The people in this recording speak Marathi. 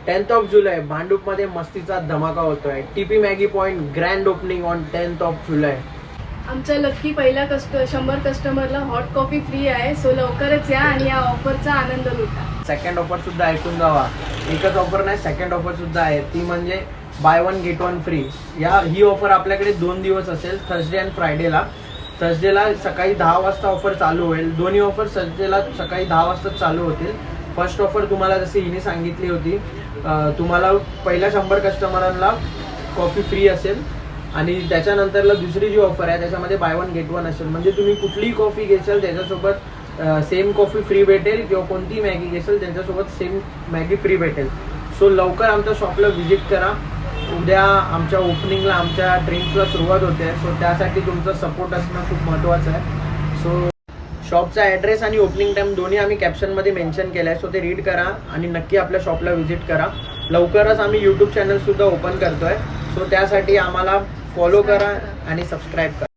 10th ऑफ जुलै भांडूपमध्ये मस्तीचा धमाका होतोय. TP Maggi point grand opening on 10th of July. आमच्या लक्की पहिल्या 100 कस्टमरला हॉट कॉफी फ्री आहे. सो लवकरच या आणि या ऑफरचा आनंद लुटा. सेकंड ऑफर सुद्धा ऐकून जावा. एकच ऑफर नाही, सेकंड ऑफर सुद्धा आहे. ती म्हणजे by one get one free. He offer आपल्याकडे 2 दिवस असेल, थर्सडे आणि फ्रायडेला. थर्सडेला सकाळी 10 वाजता ऑफर चालू होईल. दोन्ही ऑफर थर्सडेला सकाळी 10 वाजता चालू होतील. फर्स्ट ऑफर तुम्हाला जशी हिने सांगितली होती, तुम्हाला पहिल्या 100 कस्टमरांना कॉफी फ्री असेल आणि त्याच्यानंतरला दुसरी जी ऑफर आहे त्याच्यामध्ये बाय वन गेट वन असेल. म्हणजे तुम्ही कुठलीही कॉफी घेशाल त्याच्यासोबत सेम कॉफी फ्री भेटेल किंवा कोणती मॅगी घेशाल त्यांच्यासोबत सेम मॅगी फ्री भेटेल. सो लवकर आमच्या शॉपला व्हिजिट करा. उद्या आमच्या ओपनिंगला आमच्या ड्रिंक्सला सुरुवात होते. सो त्यासाठी तुमचा सपोर्ट असणं खूप महत्त्वाचं आहे. सो शॉपचा ॲड्रेस आणि ओपनिंग टाईम दोन्ही आम्ही कॅप्शनमध्ये मेन्शन केलं आहे. सो ते रीड करा आणि नक्की आपल्या शॉपला व्हिजिट करा. लवकरच आम्ही यूट्यूब चॅनलसुद्धा ओपन करतो आहे. सो त्यासाठी आम्हाला फॉलो करा आणि सबस्क्राईब करा.